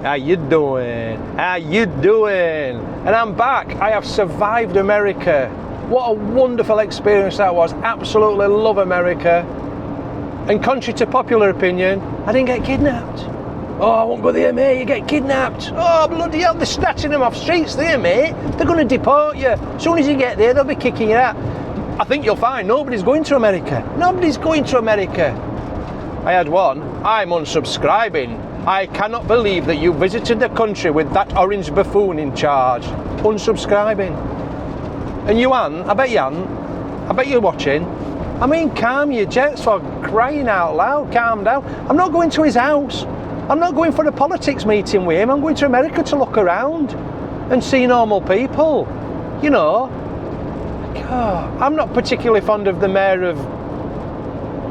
How you doing? How you doing? And I'm back. I have survived America. What a wonderful experience that was. Absolutely love America. And contrary to popular opinion, I didn't get kidnapped. Oh, I won't go there, mate. You get kidnapped. Oh, bloody hell, they're snatching them off streets there, mate. They're going to deport you. As soon as you get there, they'll be kicking you out. I think you'll find nobody's going to America. Nobody's going to America. I had one. I'm unsubscribing. I cannot believe that you visited the country with that orange buffoon in charge. Unsubscribing. And you aren't. I bet you aren't. I bet you're watching. I mean, calm your jets, for crying out loud. Calm down. I'm not going to his house. I'm not going for a politics meeting with him. I'm going to America to look around and see normal people. You know, I'm not particularly fond of the mayor of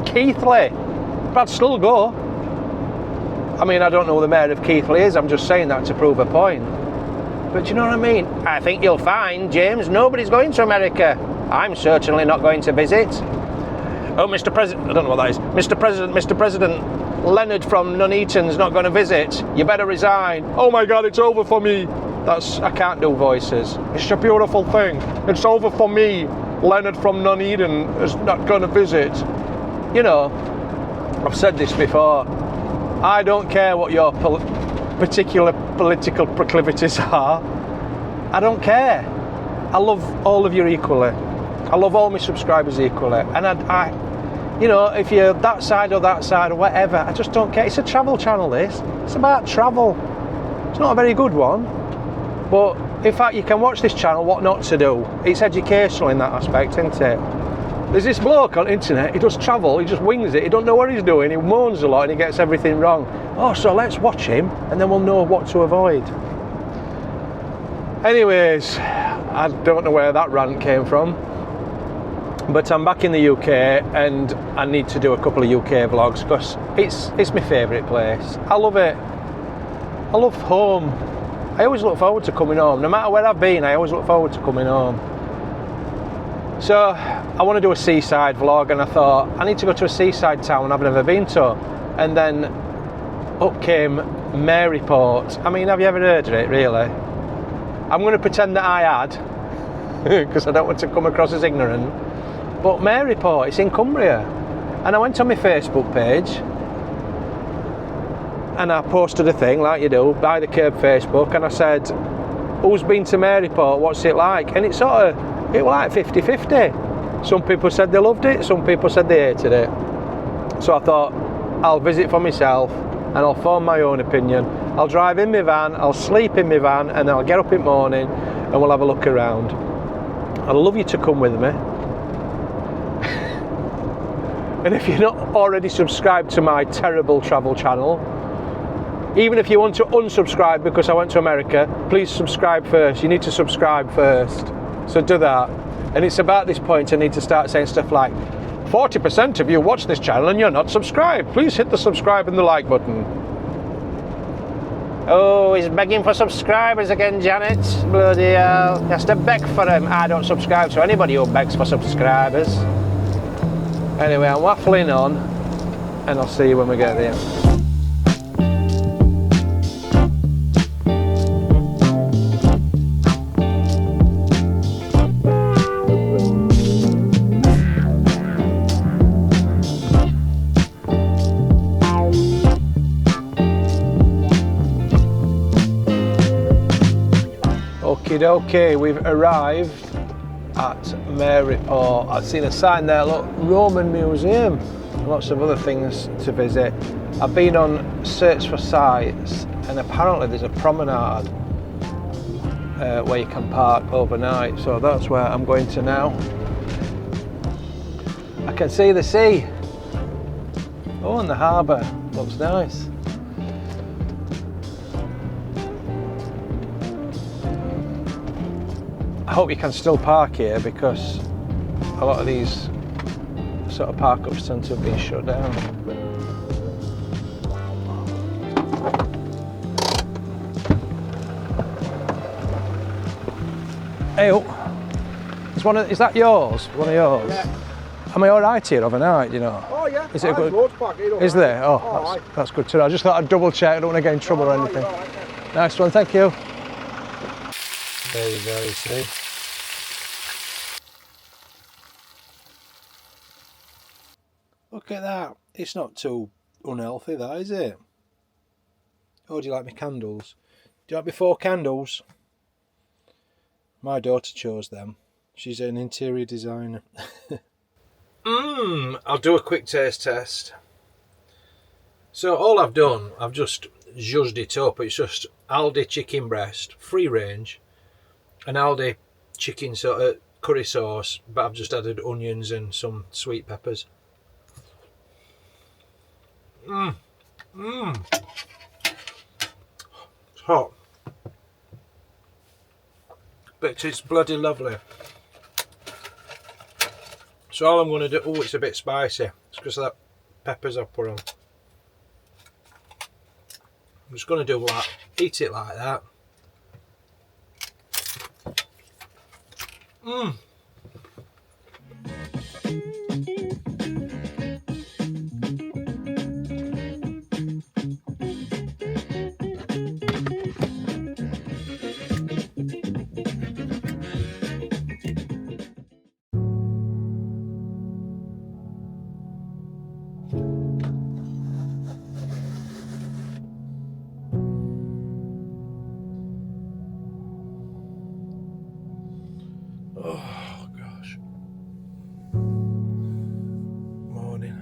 Keighley, but I'd still go. I mean, I don't know who the mayor of Keighley is. I'm just saying that to prove a point. But you know what I mean? I think you'll find, James, nobody's going to America. I'm certainly not going to visit. Oh, Mr. President, I don't know what that is. Mr. President, Leonard from Nuneaton's not going to visit. You better resign. Oh my God, it's over for me. I can't do voices. It's a beautiful thing. It's over for me. Leonard from Nuneaton is not going to visit. You know, I've said this before. I don't care what your particular political proclivities are. I don't care. I love all of you equally. I love all my subscribers equally. And I you know, if you're that side or whatever, I just don't care. It's a travel channel, this. It's about travel. It's not a very good one. But in fact, you can watch this channel, what not to do. It's educational in that aspect, isn't it? There's this bloke on the internet, he does travel, he just wings it, he don't know what he's doing, he moans a lot and he gets everything wrong. Oh, so let's watch him and then we'll know what to avoid. Anyways, I don't know where that rant came from, but I'm back in the UK and I need to do a couple of UK vlogs because it's my favourite place. I love it. I love home. I always look forward to coming home. No matter where I've been, I always look forward to coming home. So I want to do a seaside vlog and I thought I need to go to a seaside town I've never been to. And then up came Maryport. I mean, have you ever heard of it, really? I'm going to pretend that I had because I don't want to come across as ignorant. But Maryport, it's in Cumbria. And I went on my Facebook page and I posted a thing like you do, by the curb Facebook, and I said, who's been to Maryport, what's it like? And it was like 50-50. Some people said they loved it, some people said they hated it. So I thought, I'll visit for myself and I'll form my own opinion. I'll drive in my van, I'll sleep in my van, and then I'll get up in the morning and we'll have a look around. I'd love you to come with me. And if you're not already subscribed to my terrible travel channel, even if you want to unsubscribe because I went to America, please subscribe first. You need to subscribe first. So do that. And it's about this point I need to start saying stuff like, 40% of you watch this channel and you're not subscribed. Please hit the subscribe and the like button. Oh, he's begging for subscribers again, Janet. Bloody hell. He has to beg for them. I don't subscribe to anybody who begs for subscribers. Anyway, I'm waffling on and I'll see you when we get there. Okay, we've arrived at Maryport. I've seen a sign there, look, Roman Museum. Lots of other things to visit. I've been on Search for Sites and apparently there's a promenade where you can park overnight, so that's where I'm going to now. I can see the sea. Oh, and the harbour looks nice. I hope you can still park here because a lot of these sort of park-ups tend to have been shut down. Hey, is that yours? One of yours? Yeah. Am I all right here overnight, you know? Oh yeah, is it good? Is there? Oh, that's good to know. I just thought I'd double check, I don't want to get in trouble or anything. Nice one, thank you. There you go, you see. Look at that. It's not too unhealthy, that, is it? Oh, do you like my candles? Do you like my 4 candles? My daughter chose them. She's an interior designer. I'll do a quick taste test. So all I've done, I've just zhuzhed it up. It's just Aldi chicken breast, free range, and Aldi chicken curry sauce, but I've just added onions and some sweet peppers. It's hot, but it's bloody lovely. So all I'm going to do, oh, it's a bit spicy. It's because of that peppers I've put on. I'm just going to do that, eat it like that. Oh gosh. Morning.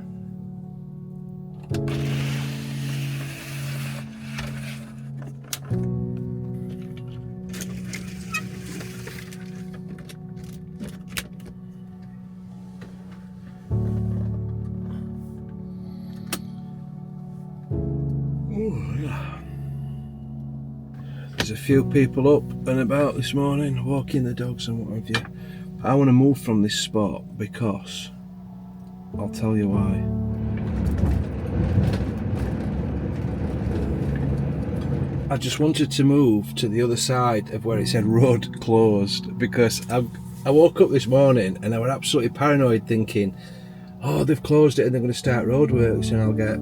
Ooh, yeah. There's a few people up and about this morning, walking the dogs and what have you. I want to move from this spot because I'll tell you why. I just wanted to move to the other side of where it said road closed, because I woke up this morning and I was absolutely paranoid, thinking, oh, they've closed it and they're going to start roadworks and I'll get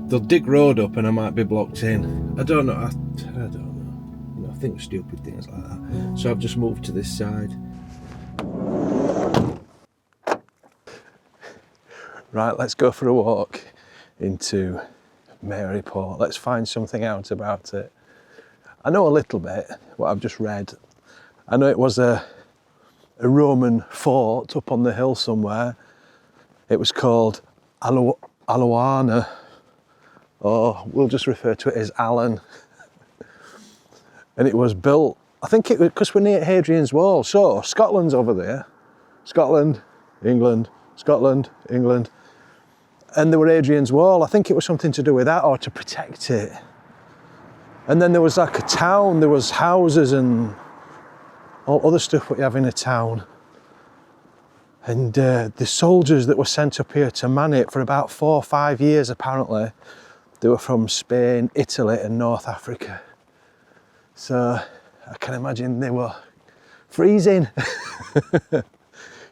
they'll dig road up and I might be blocked in. I don't know. I don't know. You know, I think stupid things like that. So I've just moved to this side. Right, let's go for a walk into Maryport. Let's find something out about it. I know a little bit, what I've just read. I know it was a Roman fort up on the hill somewhere. It was called Aluana, or we'll just refer to it as Alan. And it was built, I think it was because we're near Hadrian's Wall. So Scotland's over there. Scotland, England, Scotland, England. And there were Hadrian's Wall. I think it was something to do with that, or to protect it. And then there was like a town, there was houses and all other stuff what you have in a town. And the soldiers that were sent up here to man it for about 4 or 5 years, apparently, they were from Spain, Italy and North Africa. So I can imagine they were freezing.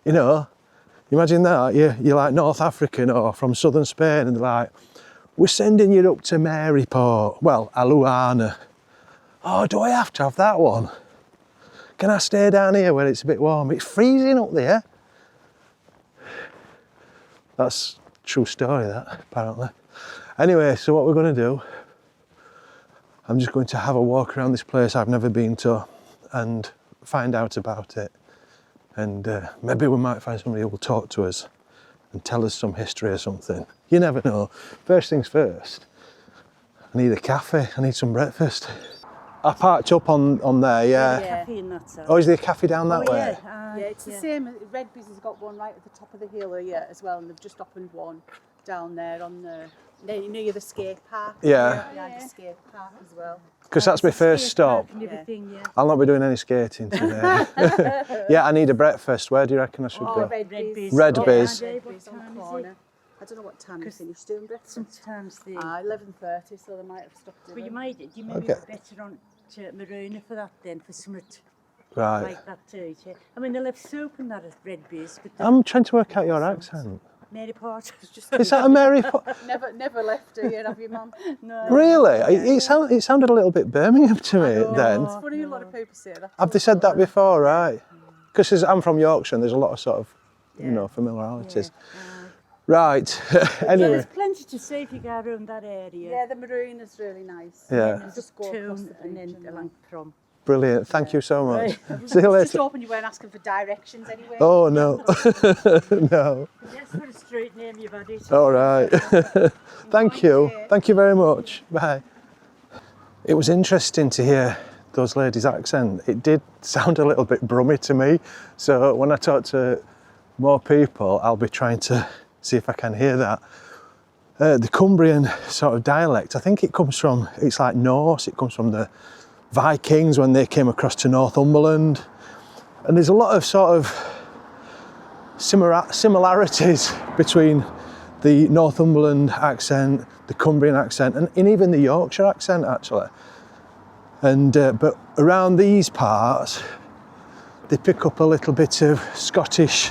You know, imagine that, you're like North African or from southern Spain, and they're like, we're sending you up to Maryport, well, Aluana. Oh, do I have to have that one? Can I stay down here where it's a bit warm? It's freezing up there. That's a true story, that, apparently. Anyway, so what we're going to do, I'm just going to have a walk around this place I've never been to and find out about it. And maybe we might find somebody who will talk to us and tell us some history or something. You never know. First things first, I need a cafe, I need some breakfast. I parked up on there, yeah. Cafe in that side. Oh, is there a cafe down that way? Yeah, It's the same. Redby's has got one right at the top of the hill here as well, and they've just opened one down there on the near the skate park. Yeah. Behind the skate park as well. Because that's my first stop. Yeah. I'll not be doing any skating today. Yeah, I need a breakfast. Where do you reckon I should go? Redby's. Redby's. Redby's on the corner. I don't know what time you finish doing breakfast. Sometimes they... 11:30, so they might have stopped But it. you may be better on to Marina for that then, for something Right. like that too. I mean, they'll have soup and that at Redby's. But I'm trying to work out your accent. Maryport. Is that a Maryport? Never left here, have you, Mum? No. Really? It sounded a little bit Birmingham to me then. It's funny, a lot of people say that. Have they said that before, right? Because I'm from Yorkshire and there's a lot of sort of, you know, familiarities. Right, anyway. There's plenty to see if you go around that area. Yeah, the marine is really nice. Yeah. And just go across the and beach then along from. Brilliant, thank you so much. Right. See you Just later. hoping you weren't asking for directions anyway. Oh no, no. That's for a street name you've had it. All right. Thank you very much. Bye. It was interesting to hear those ladies' accent. It did sound a little bit Brummy to me. So when I talk to more people, I'll be trying to see if I can hear that. The Cumbrian sort of dialect, I think it comes from, it's like Norse, it comes from the Vikings when they came across to Northumberland. And there's a lot of sort of similarities between the Northumberland accent, the Cumbrian accent, and even the Yorkshire accent actually. And but around these parts, they pick up a little bit of Scottish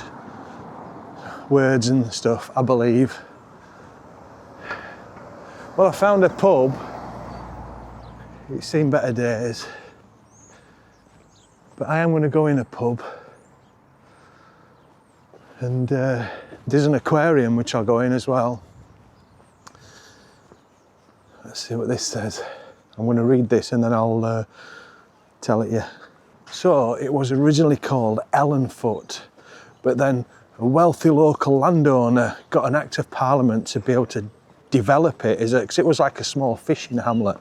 words and stuff, I believe. Well, I found a pub. It's seen better days. But I am going to go in a pub. And there's an aquarium which I'll go in as well. Let's see what this says. I'm going to read this and then I'll tell it you. So it was originally called Ellenfoot, but then a wealthy local landowner got an Act of Parliament to be able to develop it, because it was like a small fishing hamlet,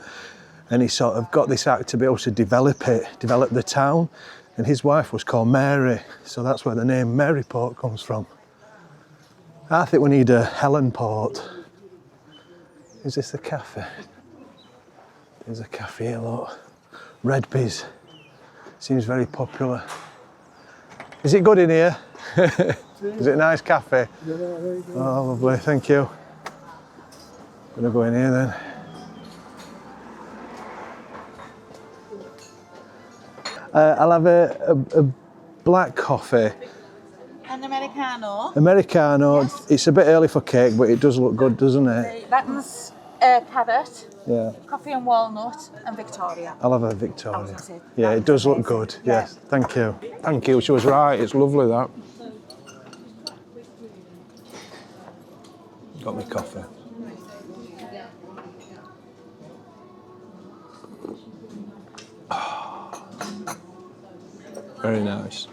and he sort of got this act to be able to develop the town, and his wife was called Mary, so that's where the name Maryport comes from. I think we need a Helenport. Is this the cafe? There's a cafe here, look. Redby's. Seems very popular. Is it good in here? Is it a nice cafe? Oh, lovely, thank you. Gonna go in here then. I'll have a black coffee. An Americano. Americano. Yes. It's a bit early for cake, but it does look good, doesn't it? That one's carrot, Yeah. coffee and walnut, and Victoria. I'll have a Victoria. That's it. Yeah, it does look good. Yes, thank you. Thank you, she was right. It's lovely, that. Got me coffee. Very nice.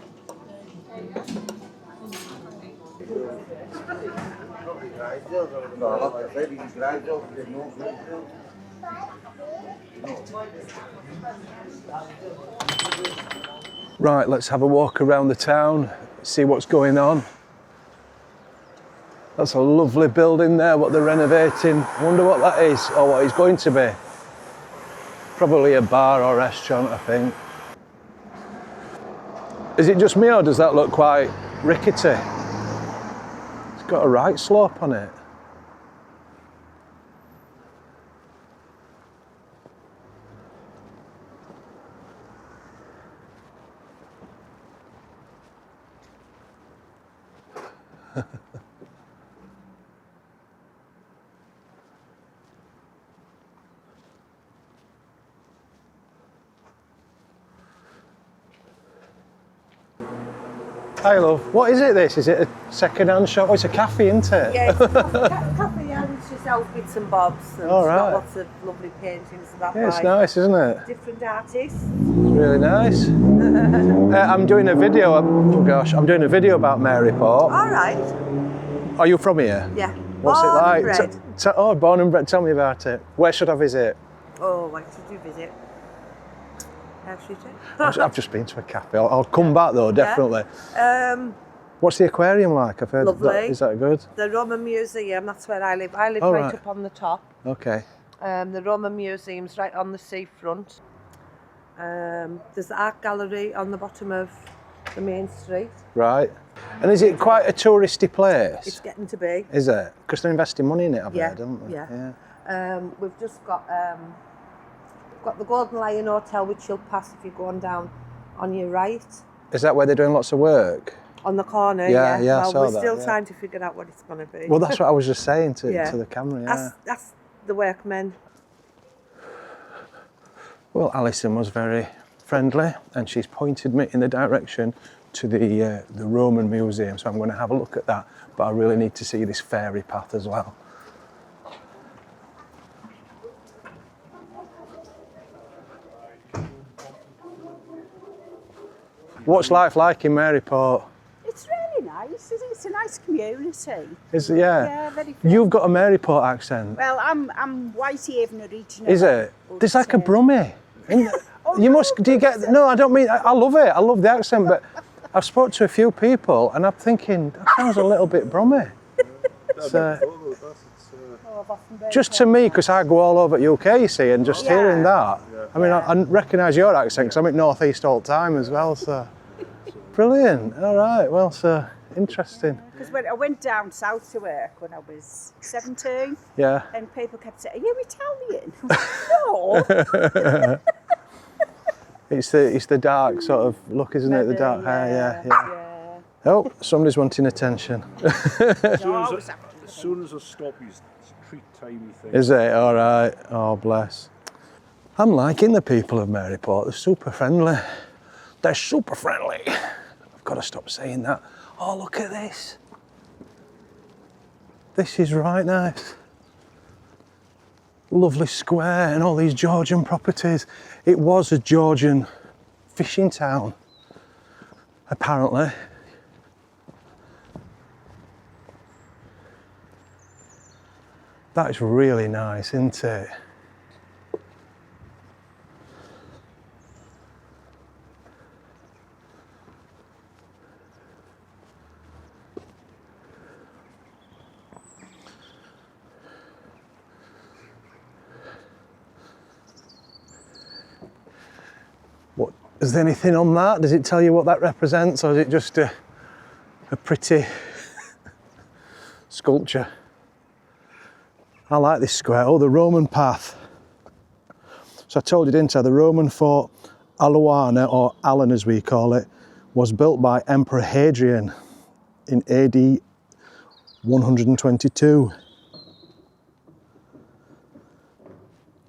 Right, let's have a walk around the town, see what's going on. That's a lovely building there, what they're renovating. I wonder what that is, or what it's going to be. Probably a bar or restaurant, I think. Is it just me, or does that look quite rickety? It's got a right slope on it. Hi love, what is it this? Is it a second-hand shop? Oh, it's a cafe, isn't it? Yeah, it's a cafe and she sells bits and bobs and All she's got right. lots of lovely paintings and that Yeah, it's by nice, isn't it? different artists. It's really nice. I'm doing a video, I'm doing a video about Maryport. All right, Are you from here? yeah. What's Born it like? and bred. Oh, born and bred, tell me about it. Where should I visit? Oh, where should you visit? How should you? I've just been to a cafe. I'll come back though, definitely. What's the aquarium like? I've heard Lovely. Is that good? The Roman Museum, that's where I live. I live Oh, right right. up on the top. Okay. The Roman Museum's right on the seafront. There's the art gallery on the bottom of the main street. Right. And is it quite a touristy place? It's getting to be. Is it? Because they're investing money in it, I've Yeah, heard, haven't they? yeah. We've just got the Golden Lion Hotel, which you'll pass if you're going down on your right. Is that where they're doing lots of work? On the corner, Yeah, yeah. I Well, saw we're that, still yeah. trying to figure out what it's going to be. Well, that's what I was just saying to Yeah. the camera, yeah. That's the workmen. Well, Alison was very friendly and she's pointed me in the direction to the Roman Museum, so I'm going to have a look at that, but I really need to see this fairy path as well. What's life like in Maryport? It's really nice. It's a nice community. Is it, Yeah, very friendly. You've got a Maryport accent. Well, I'm Whitehaven originally. Is it? but, There's like a Brummie. You must, do you get, no, I don't mean, I love it. I love the accent, but I've spoke to a few people and I'm thinking, that sounds a little bit Brummie. Just to me, because I go all over UK, you see, and just hearing that, I mean, I recognise your accent because I'm at North East all the time as well, so. Brilliant, all right, well, so interesting. Because when I went down south to work when I was 17, Yeah. and people kept saying, are you Italian? No. It's the dark sort of look, isn't it? The dark hair, yeah. Oh, somebody's wanting attention. As soon as I stop, he's treat timey thing. Is it? All right. Oh, bless. I'm liking the people of Maryport. They're super friendly. They're super friendly. I've got to stop saying that. Oh, look at this. This is right nice. Lovely square and all these Georgian properties. It was a Georgian fishing town, apparently. That is really nice, isn't it? What, is there anything on that? Does it tell you what that represents, or is it just a pretty sculpture? I like this square. Oh, the Roman path. So I told you, didn't I? The Roman fort Aluana, or Alan as we call it, was built by Emperor Hadrian in AD 122.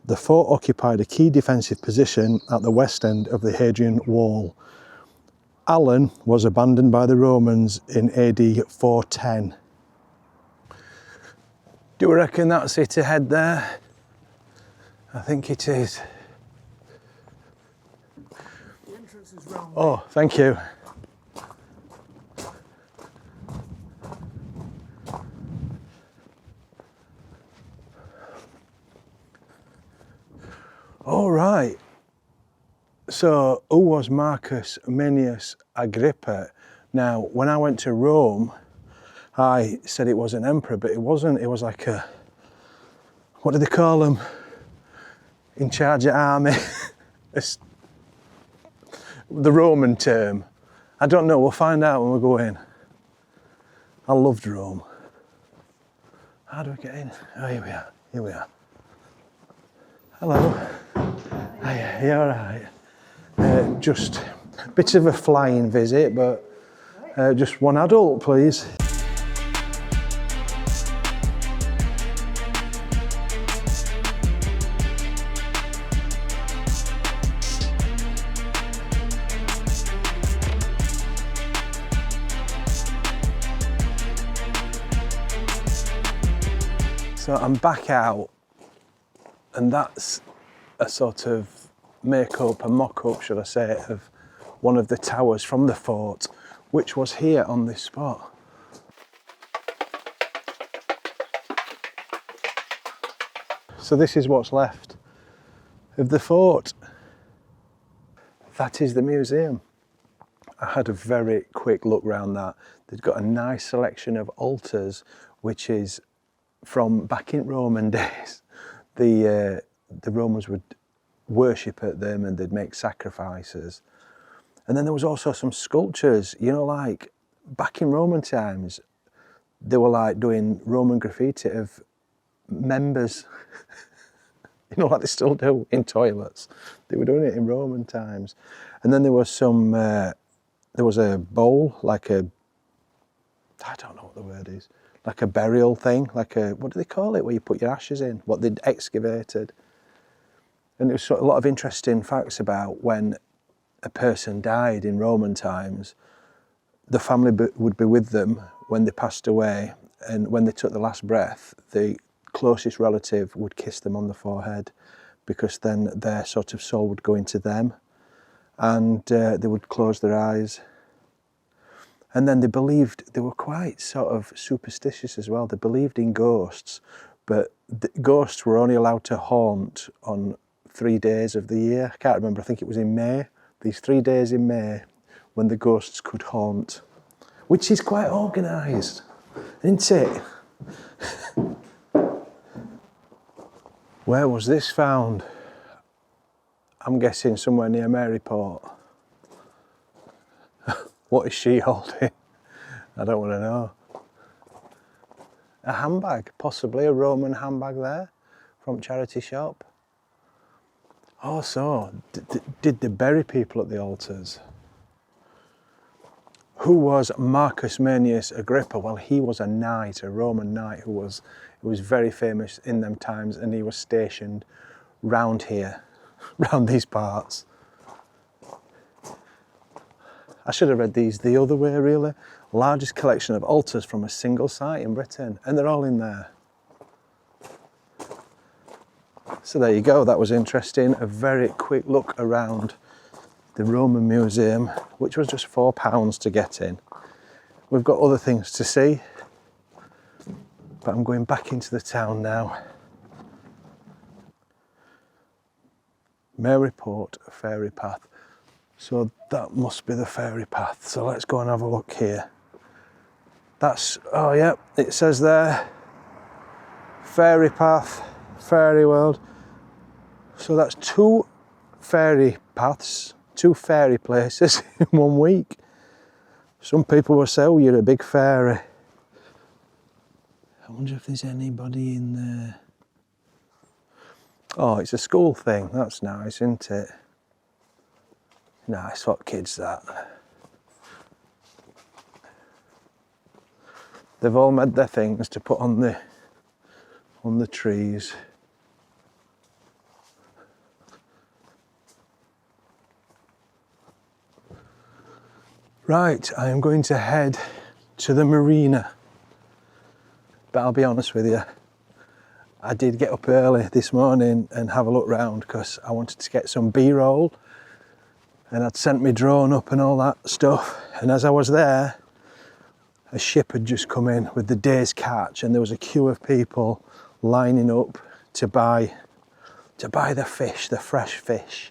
The fort occupied a key defensive position at the west end of the Hadrian Wall. Alan was abandoned by the Romans in AD 410. Do you reckon that's it ahead there? I think it is. The entrance is round. Oh, thank you. All right. So, who was Marcus Manius Agrippa? Now, when I went to Rome, I said it was an emperor, but it wasn't. It was like a, what do they call them? In charge of army. The Roman term. I don't know, we'll find out when we go in. I loved Rome. How do we get in? Oh, here we are, here we are. Hello. Hiya, you all right? Just a bit of a flying visit, but just one adult, please. So I'm back out, and that's a sort of make-up, a mock-up, should I say, of one of the towers from the fort, which was here on this spot. So this is what's left of the fort. That is the museum. I had a very quick look round that. They've got a nice selection of altars, which is from back in Roman days. The Romans would worship at them and they'd make sacrifices. And then there was also some sculptures, you know, like back in Roman times, they were like doing Roman graffiti of members, you know, like they still do in toilets. They were doing it in Roman times. And then there was some, there was a bowl, like a I don't know what the word is, like a burial thing, like a, what do they call it, where you put your ashes in, what they'd excavated. And there was a lot of interesting facts about when a person died in Roman times, the family would be with them when they passed away, and when they took the last breath, the closest relative would kiss them on the forehead, because then their sort of soul would go into them, and they would close their eyes. And then they believed, they were quite sort of superstitious as well. They believed in ghosts, but the ghosts were only allowed to haunt on 3 days of the year. I can't remember, I think it was in May. These 3 days in May when the ghosts could haunt, which is quite organised, isn't it? Where was this found? I'm guessing somewhere near Maryport. What is she holding? I don't want to know. A handbag, possibly a Roman handbag there from charity shop. Oh, so did they bury people at the altars? Who was Marcus Manius Agrippa? Well, he was a knight, a Roman knight who was very famous in them times, and he was stationed round here, round these parts. I should have read these the other way, really. Largest collection of altars from a single site in Britain, and they're all in there. So there you go, that was interesting. A very quick look around the Roman Museum, which was just £4 to get in. We've got other things to see, but I'm going back into the town now. Maryport ferry path. So that must be the ferry path. So let's go and have a look here. That's, oh yeah, it says there, ferry path, fairy world. So that's 2 ferry paths, 2 fairy places in 1 week. Some people will say, oh, you're a big fairy. I wonder if there's anybody in there. Oh, it's a school thing. That's nice, isn't it? Nice, what kids that. They've all made their things to put on the trees. Right, I am going to head to the marina. But I'll be honest with you, I did get up early this morning and have a look round because I wanted to get some B-roll, and I'd sent my drone up and all that stuff. And as I was there, a ship had just come in with the day's catch, and there was a queue of people lining up to buy the fish, the fresh fish,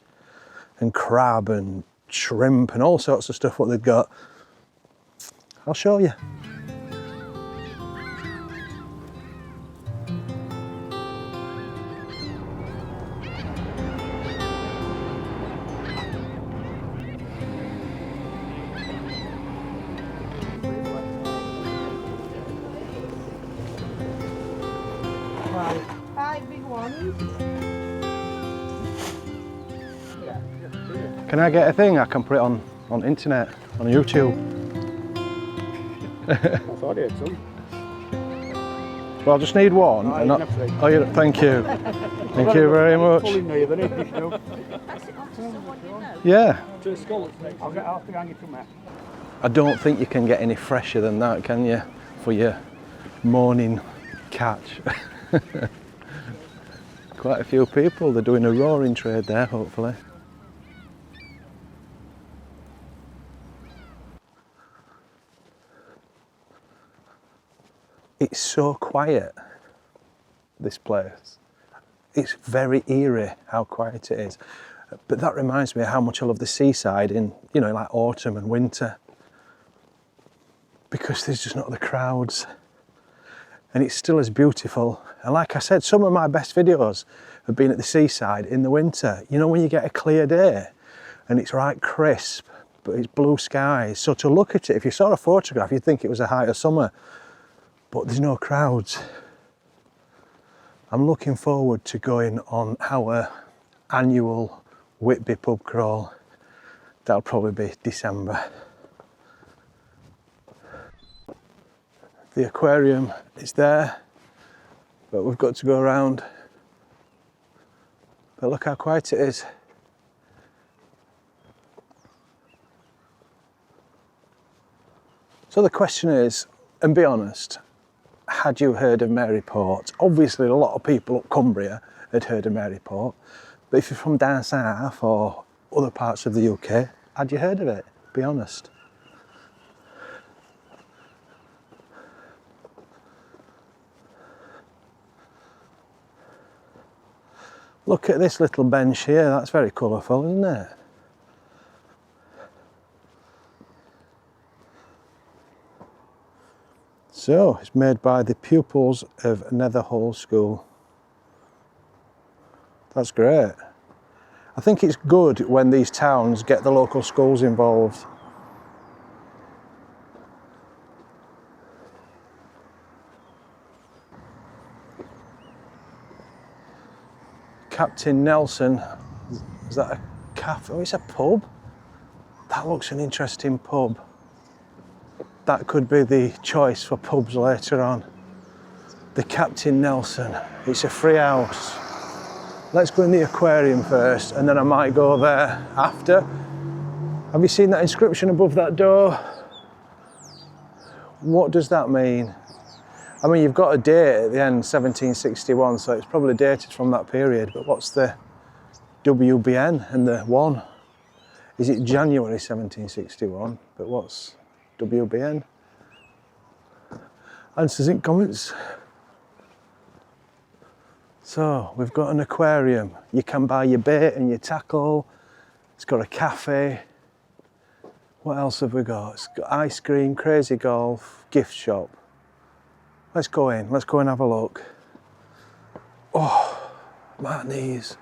and crab and shrimp and all sorts of stuff what they'd got. I'll show you. Can I get a thing? I can put it on internet, on YouTube. I thought you had some. Well, I just need one. Oh, and not, oh, you, thank you. Thank you very much. Yeah. I'll get half the hanging from there. I don't think you can get any fresher than that, can you? For your morning catch. Quite a few people, they're doing a roaring trade there, hopefully. It's so quiet, this place. It's very eerie how quiet it is. But that reminds me of how much I love the seaside in, you know, like autumn and winter. Because there's just not the crowds. And it's still as beautiful. And like I said, some of my best videos have been at the seaside in the winter. You know, when you get a clear day and it's right crisp, but it's blue skies. So to look at it, if you saw a photograph, you'd think it was the height of summer. But there's no crowds. I'm looking forward to going on our annual Whitby pub crawl. That'll probably be December. The aquarium is there, but we've got to go around. But look how quiet it is. So the question is, and be honest, had you heard of Maryport? Obviously a lot of people up Cumbria had heard of Maryport, but if you're from down south or other parts of the UK, had you heard of it? Be honest. Look at this little bench here, that's very colourful, isn't it? So, it's made by the pupils of Netherhall School. That's great. I think it's good when these towns get the local schools involved. Captain Nelson, is that a cafe? Oh, it's a pub. That looks an interesting pub. That could be the choice for pubs later on. The Captain Nelson, it's a free house. Let's go in the aquarium first and then I might go there after. Have you seen that inscription above that door? What does that mean? I mean, you've got a date at the end, 1761, so it's probably dated from that period, but what's the WBN and the 1? Is it January 1761? But what's WBN? Answers in comments. So, we've got an aquarium. You can buy your bait and your tackle. It's got a cafe. What else have we got? It's got ice cream, crazy golf, gift shop. Let's go in, let's go and have a look. Oh, my knees.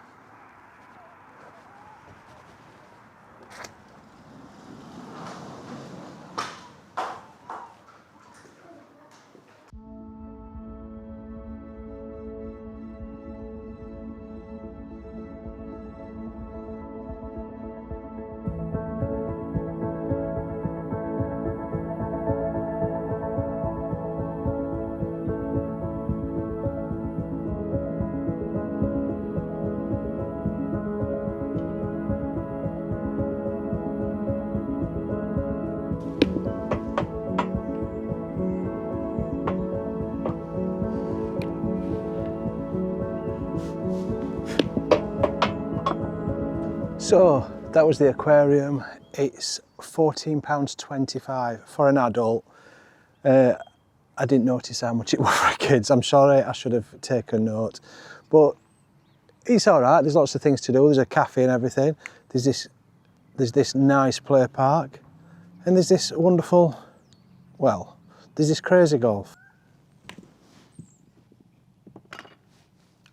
So that was the aquarium. It's £14.25 for an adult. I didn't notice how much it was for kids. I'm sorry, I should have taken note. But it's all right. There's lots of things to do. There's a cafe and everything. There's this nice play park, and there's this wonderful, well, there's this crazy golf.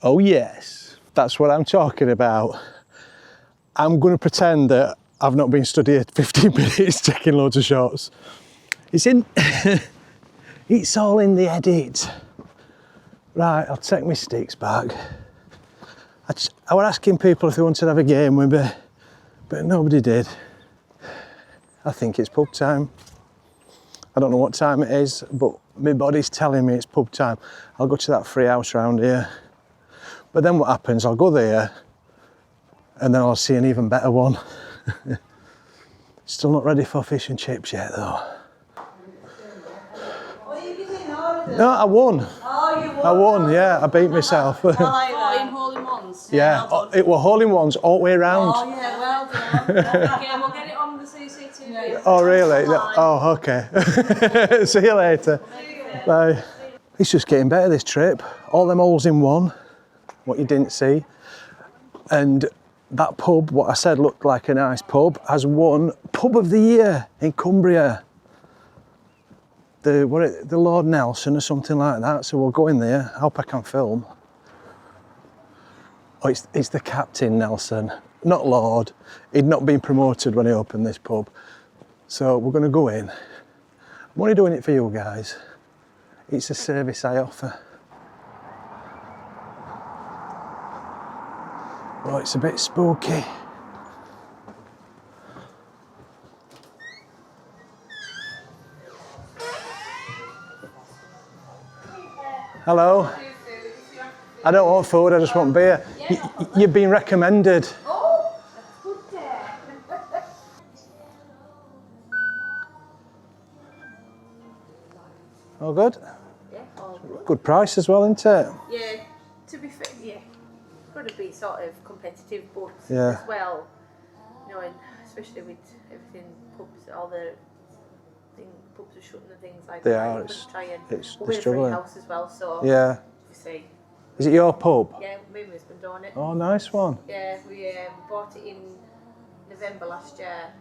Oh yes, that's what I'm talking about. I'm going to pretend that I've not been studying 15 minutes taking loads of shots. It's all in the edit. Right, I'll take my sticks back. I was asking people if they wanted to have a game with me, but nobody did. I think it's pub time. I don't know what time it is, but my body's telling me it's pub time. I'll go to that free house round here. But then what happens, I'll go there, and then I'll see an even better one. Still not ready for fish and chips yet though. No, I won. Oh, you won? I won, yeah, I beat myself. I like that. Hole-in-ones. Yeah, it were hole-in-ones all the way round. Oh yeah, well done. Okay, we'll get it on the CCTV. Oh really? Oh, okay. See you later. Bye. It's just getting better this trip. All them holes in one, what you didn't see. And that pub, what I said looked like a nice pub, has won Pub of the Year in Cumbria. The Lord Nelson or something like that, so we'll go in there. I hope I can film. Oh, it's the Captain Nelson, not Lord. He'd not been promoted when he opened this pub. So we're going to go in. I'm only doing it for you guys. It's a service I offer. Oh, it's a bit spooky. Hello. I don't want food, I just want beer. You've been recommended. Oh, that's good there. All good? Yeah, all good. Good price as well, isn't it? Yeah, to be fair, yeah, it's got to be sort of competitive, but Yeah. as well, you know, and especially with everything, pubs, all the pubs are shutting and things like They that. are, You've it's- got to try and it's- we're they're in a free struggling. house as well, so Yeah. obviously, Is it your pub? yeah, me and my husband own it. Oh, nice one. Yeah, we bought it in November last year.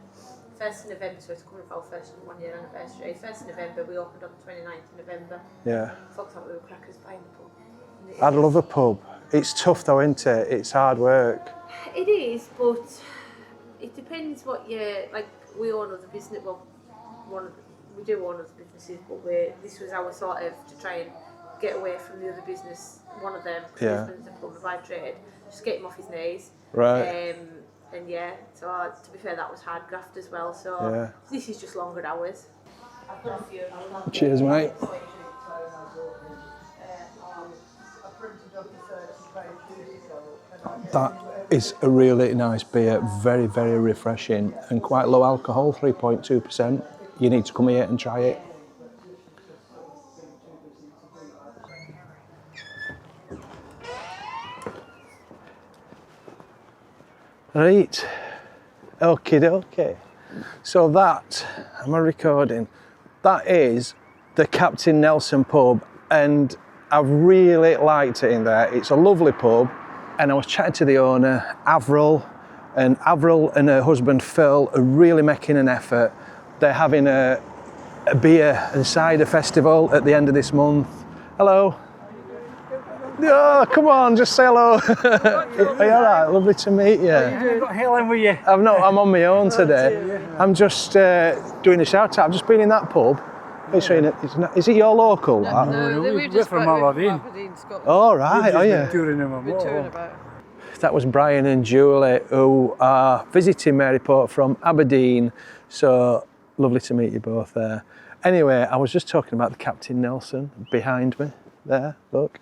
1st of November, so it's coming for our first 1 year anniversary. 1st of November, we opened on the 29th of November. Yeah. Folks thought we were crackers buying the pub. And it I'd is. love a pub. It's tough though, isn't it? It's hard work. It is, but it depends what you like. We own other business. Well, we do own other businesses, but this was our sort of to try and get away from the other business. One of them, because Yeah. my husband's a plumber by trade, just get him off his knees. Right. And yeah, so to be fair, that was hard graft as well. So Yeah. this is just longer hours. Cheers, mate. That is a really nice beer, very, very refreshing and quite low alcohol, 3.2%. You need to come here and try it. Right, okie dokie. So that, am I recording? That is the Captain Nelson pub, and I've really liked it in there. It's a lovely pub, and I was chatting to the owner, Avril, and Avril and her husband Phil are really making an effort. They're having a beer and cider festival at the end of this month. Hello. Oh, come on, just say hello. Are you all right? Lovely to meet you. I've got Helen with you. I'm on my own today. I'm just doing a shout out. I've just been in that pub. Is it your local? We're from Aberdeen. Scotland. Oh, right, are you? Touring in a We're touring motor. about. That was Brian and Julie, who are visiting Maryport from Aberdeen. So lovely to meet you both there. Anyway, I was just talking about the Captain Nelson behind me there, look.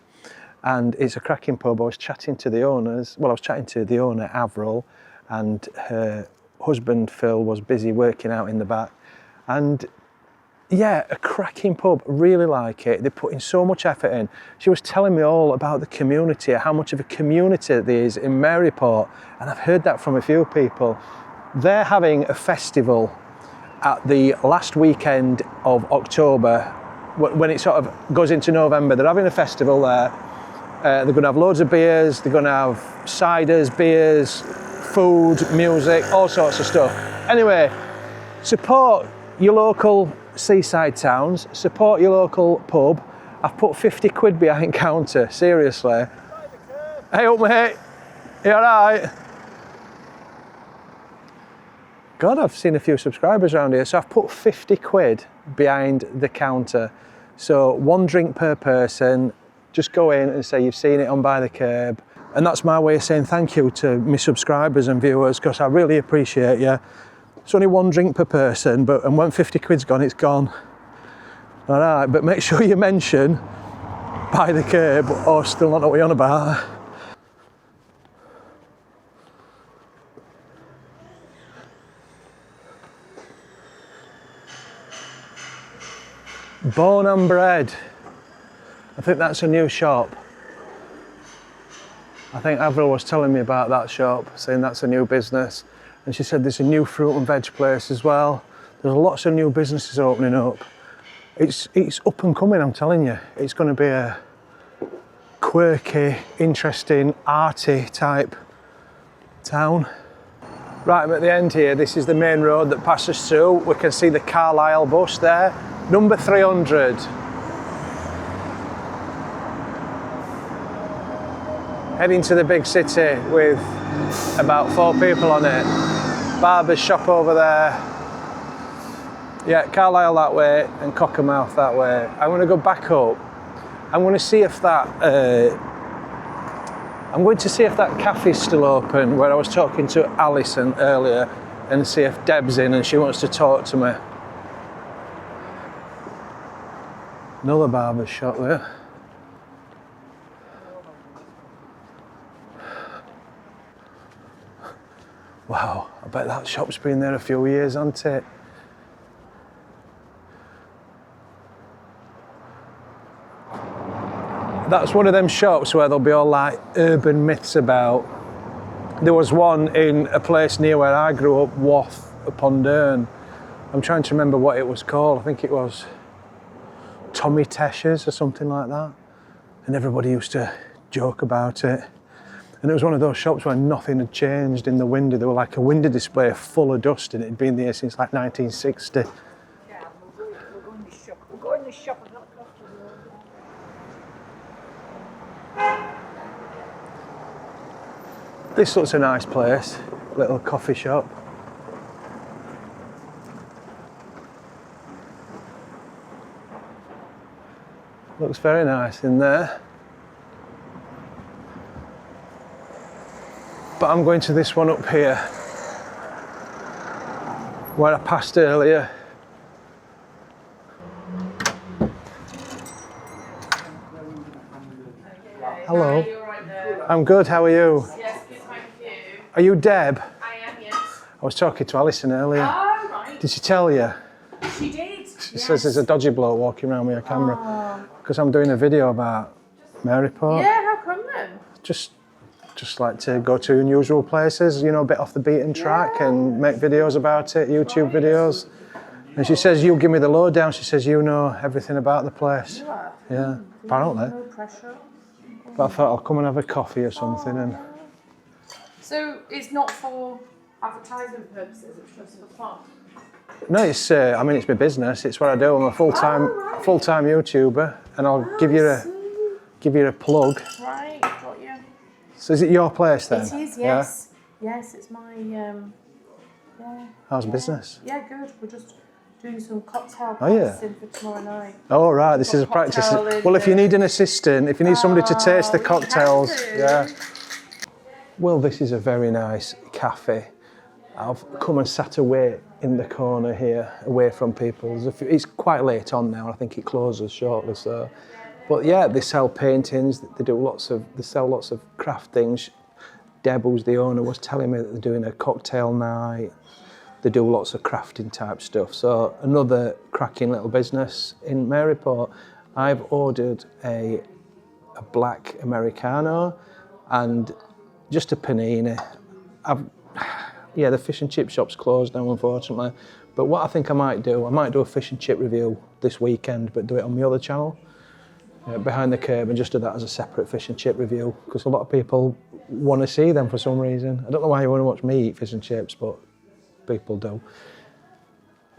And it's a cracking pub. I was chatting to the owners. Well, I was chatting to the owner, Avril, and her husband, Phil, was busy working out in the back. And yeah, a cracking pub, really like it. They're putting so much effort in. She was telling me all about the community, how much of a community there is in Maryport. And I've heard that from a few people. They're having a festival at the last weekend of October, when it sort of goes into November. They're having a festival there. They're going to have loads of beers, they're going to have ciders, beers, food, music, all sorts of stuff. Anyway, support your local seaside towns, support your local pub. I've put 50 quid behind counter, seriously. Hey up mate, you alright? God, I've seen a few subscribers around here, so I've put 50 quid behind the counter. So 1 drink per person. Just go in and say you've seen it on By the Curb. And that's my way of saying thank you to my subscribers and viewers, because I really appreciate you. It's only 1 drink per person, and when 50 quid's gone, it's gone. All right, but make sure you mention By the Curb, or still not know what you're on about. Bone and Bread. I think that's a new shop. I think Avril was telling me about that shop, saying that's a new business. And she said there's a new fruit and veg place as well. There's lots of new businesses opening up. It's up and coming, I'm telling you. It's going to be a quirky, interesting, arty type town. Right, I'm at the end here. This is the main road that passes through. We can see the Carlisle bus there. Number 300. Heading to the big city with about 4 people on it. Barber's shop over there. Yeah, Carlisle that way and Cockermouth that way. I'm going to go back up. I'm going to see if that cafe's still open where I was talking to Alison earlier, and see if Deb's in and she wants to talk to me. Another barber's shop there. Wow, I bet that shop's been there a few years, hasn't it? That's one of them shops where there'll be all like urban myths about. There was one in a place near where I grew up, Wath upon Dearne. I'm trying to remember what it was called. I think it was Tommy Tesh's or something like that. And everybody used to joke about it. And it was one of those shops where nothing had changed in the window. There were like a window display full of dust and it had been there since like 1960. Yeah, we'll go in the shop. We'll go in the shop and not across the road. This looks a nice place, little coffee shop. Looks very nice in there. But I'm going to this one up here, where I passed earlier. Hello. I'm good, how are you? Yes, good, thank you. Are you Deb? I am, yes. I was talking to Alison earlier. Oh, right. Did she tell you? She did. She says there's a dodgy bloke walking around with a camera. Because I'm doing a video about Maryport. Yeah, how come then? Just like to go to unusual places, you know, a bit off the beaten track and make videos about it, YouTube videos. And she says, you give me the lowdown. She says, you know everything about the place. Yeah, apparently. No pressure. But I thought I'll come and have a coffee or something. And So it's not for advertising purposes, it's just for fun? no, it's I mean, it's my business. It's what I do. I'm a full-time YouTuber, and I'll give you a plug. Right, got you. So is it your place then? It is, yes. Yeah? Yes, it's my, yeah. How's business? Yeah, good. We're just doing some cocktail Oh, yeah. practicing for tomorrow night. Oh, right, this is a practice. Cocktail Well, if you need an assistant, if you need somebody to taste the you cocktails, can do. yeah. Well, this is a very nice cafe. I've come and sat away in the corner here, away from people. It's quite late on now. I think it closes shortly, so. But yeah, they sell paintings. They sell lots of craft things. Deb, who's the owner, was telling me that they're doing a cocktail night. They do lots of crafting type stuff. So another cracking little business in Maryport. I've ordered a black Americano and just a panini. Yeah, the fish and chip shop's closed now, unfortunately. But what I think I might do a fish and chip review this weekend, but do it on my other channel, Behind the Curb, and just do that as a separate fish and chip review, because a lot of people want to see them for some reason. I don't know why you want to watch me eat fish and chips, but people do.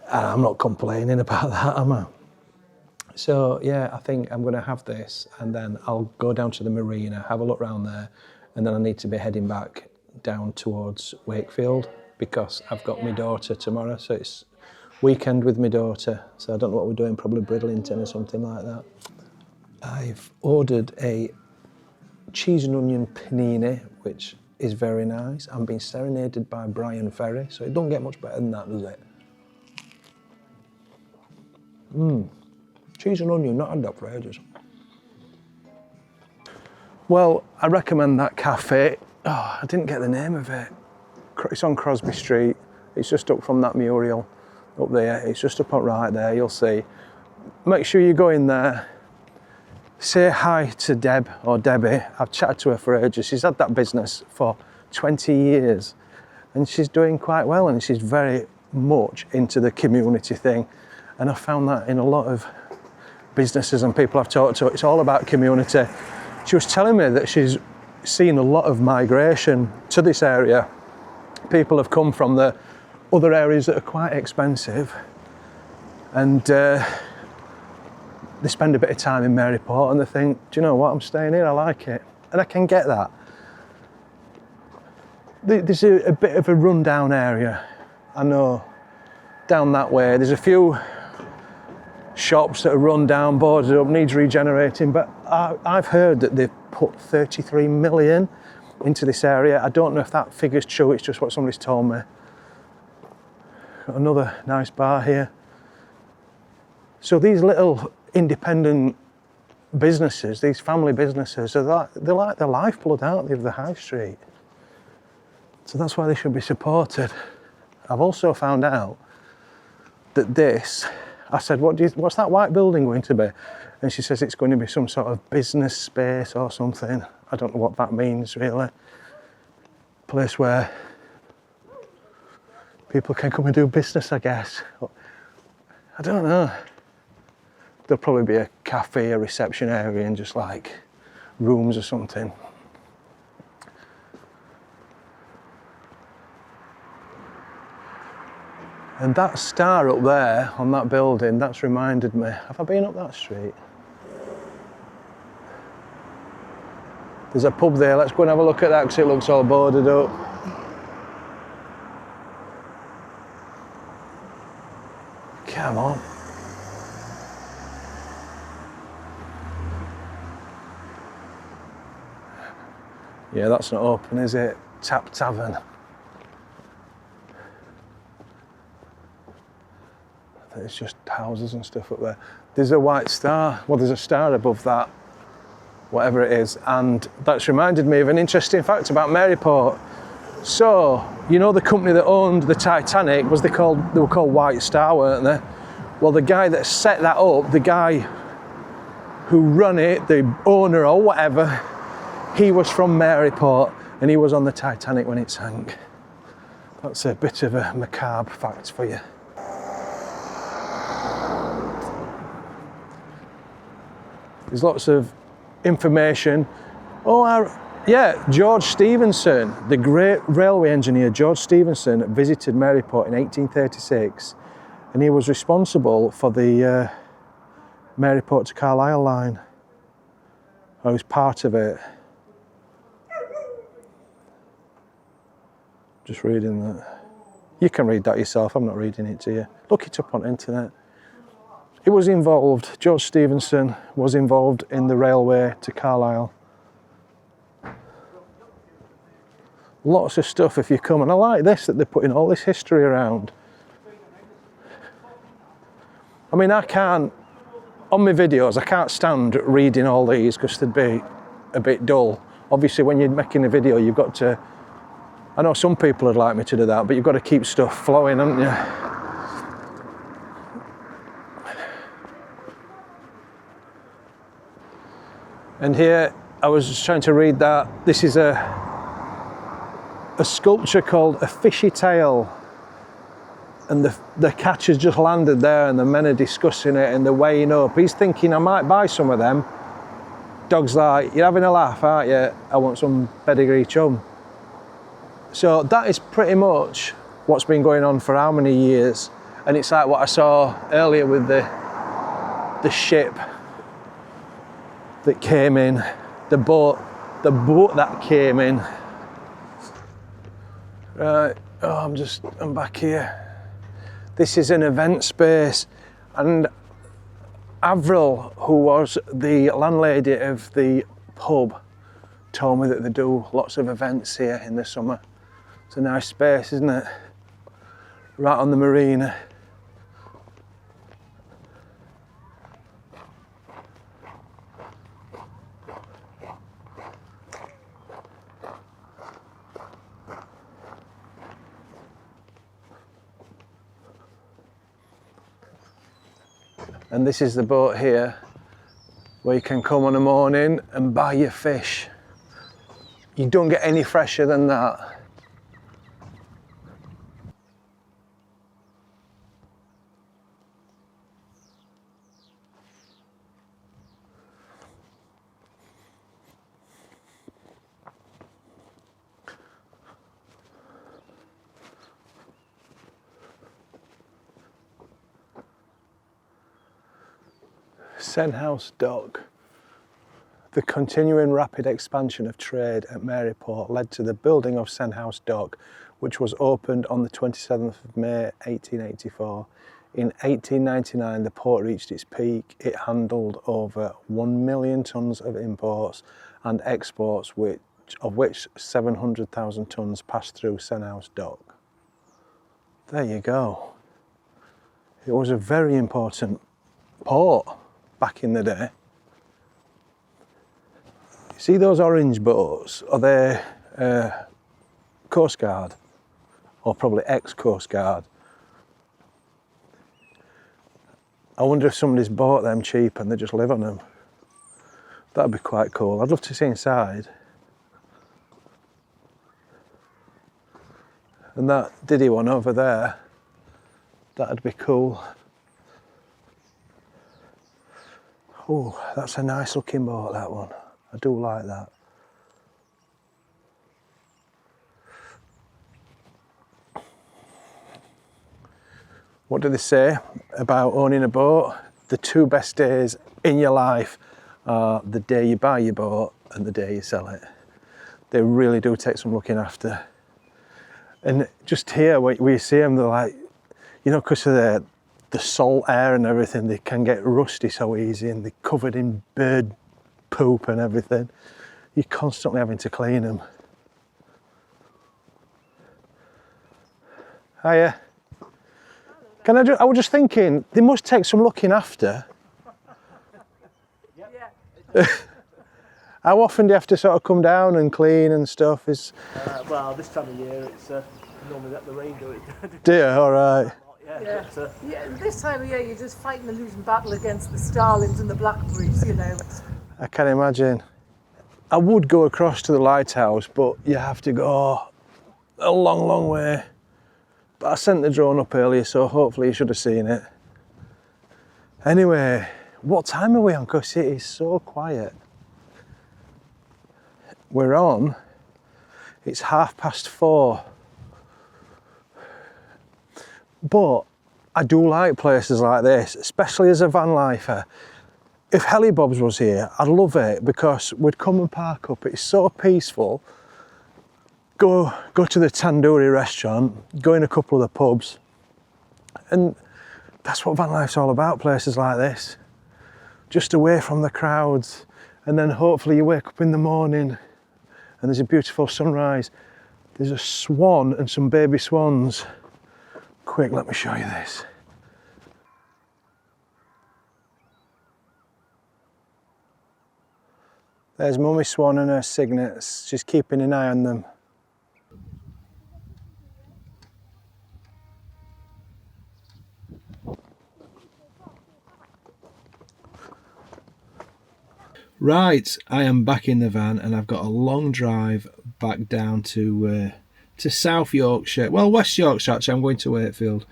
And I'm not complaining about that, am I? So yeah, I think I'm going to have this, and then I'll go down to the marina, have a look around there, and then I need to be heading back down towards Wakefield because I've got my daughter tomorrow, so it's weekend with my daughter, so I don't know what we're doing, probably Bridlington or something like that. I've ordered a cheese and onion panini, which is very nice. I'm being serenaded by Brian Ferry, so it don't get much better than that, does it? Cheese and onion, not had that for ages. Well, I recommend that cafe. Oh, I didn't get the name of it. It's on Crosby Street. It's just up from that mural up there. It's just up right there, you'll see. Make sure you go in there. Say hi to Deb or Debbie. I've chatted to her for ages. She's had that business for 20 years and she's doing quite well, and she's very much into the community thing. And I found that in a lot of businesses and people I've talked to, it's all about community. She was telling me that she's seen a lot of migration to this area. People have come from the other areas that are quite expensive, and they spend a bit of time in Maryport and they think, do you know what, I'm staying here, I like it. And I can get that. There's a bit of a rundown area, I know, down that way. There's a few shops that are run down, boarded up, needs regenerating, but I've heard that they've put 33 million into this area. I don't know if that figure's true, it's just what somebody's told me. Got another nice bar here. So these little independent businesses, they're like the lifeblood, aren't they, of the high street. So that's why they should be supported. I've also found out that this, I said, what's that white building going to be? And she says it's going to be some sort of business space or something. I don't know what that means really. Place where people can come and do business, I guess. I don't know. There'll probably be a cafe, a reception area, and just like rooms or something. And that star up there on that building, that's reminded me. Have I been up that street? There's a pub there, let's go and have a look at that because it looks all boarded up. Come on. Yeah, that's not open, is it? Tap Tavern. I think it's just houses and stuff up there. There's a white star. Well, there's a star above that, whatever it is. And that's reminded me of an interesting fact about Maryport. So, you know the company that owned the Titanic, they were called White Star, weren't they? Well, the guy that set that up, the guy who run it, the owner or whatever, he was from Maryport and he was on the Titanic when it sank. That's a bit of a macabre fact for you. There's lots of information. Yeah, George Stephenson, the great railway engineer George Stephenson, visited Maryport in 1836 and he was responsible for the Maryport to Carlisle line. I was part of it. Just reading that. You can read that yourself, I'm not reading it to you. Look it up on the internet. He was involved, George Stephenson was involved in the railway to Carlisle. Lots of stuff if you come, and I like this, that they're putting all this history around. I mean, I can't, on my videos, I can't stand reading all these because they'd be a bit dull. Obviously, when you're making a video, you've got to, I know some people would like me to do that, but you've got to keep stuff flowing, haven't you? And here, I was just trying to read that. This is a sculpture called A Fishy Tale. And the catch has just landed there and the men are discussing it and they're weighing up. He's thinking, I might buy some of them. Dog's like, you're having a laugh, aren't you? I want some pedigree chum. So that is pretty much what's been going on for how many years. And it's like what I saw earlier with the ship that came in, the boat that came in. Right, I'm back here. This is an event space, and Avril, who was the landlady of the pub, told me that they do lots of events here in the summer. It's a nice space, isn't it? Right on the marina. And this is the boat here where you can come on a morning and buy your fish. You don't get any fresher than that. Senhouse Dock. The continuing rapid expansion of trade at Maryport led to the building of Senhouse Dock, which was opened on the 27th of May 1884. In 1899, the port reached its peak. It handled over 1 million tonnes of imports and exports, of which 700,000 tonnes passed through Senhouse Dock. There you go. It was a very important port back in the day. See those orange boats? Are they Coast Guard, or probably ex-Coast Guard. I wonder if somebody's bought them cheap and they just live on them. That'd be quite cool. I'd love to see inside. And that Diddy one over there, that'd be cool. Oh, that's a nice looking boat, that one. I do like that. What do they say about owning a boat? The 2 best days in your life are the day you buy your boat and the day you sell it. They really do take some looking after. And just here, where you see them, they're like, you know, because of the salt air and everything, they can get rusty so easy, and they're covered in bird poop and everything. You're constantly having to clean them. Hiya. I was just thinking, they must take some looking after. How often do you have to sort of come down and clean and stuff? Well, this time of year, it's normally let the rain do it. Do you? All right. Yeah. This time of year you're just fighting the losing battle against the starlings and the blackberries, you know. I can imagine. I would go across to the lighthouse, but you have to go a long, long way. But I sent the drone up earlier, so hopefully you should have seen it. Anyway, what time are we on? Because it is so quiet. We're on, it's 4:30. But I do like places like this, especially as a van lifer. If Helly Bob's was here, I'd love it, because we'd come and park up. It's so peaceful. Go to the tandoori restaurant, go in a couple of the pubs, and that's what van life's all about, places like this. Just away from the crowds, and then hopefully you wake up in the morning and there's a beautiful sunrise. There's a swan and some baby swans. Quick, let me show you this. There's Mummy Swan and her cygnets, just keeping an eye on them. Right, I am back in the van and I've got a long drive back down to South Yorkshire. Well, West Yorkshire actually, I'm going to Wakefield.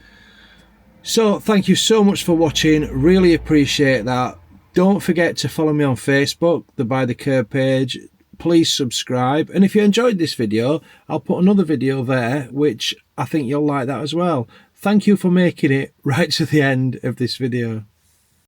So thank you so much for watching, really appreciate that. Don't forget to follow me on Facebook, the By the Curb page. Please subscribe, and if you enjoyed this video, I'll put another video there which I think you'll like that as well. Thank you for making it right to the end of this video.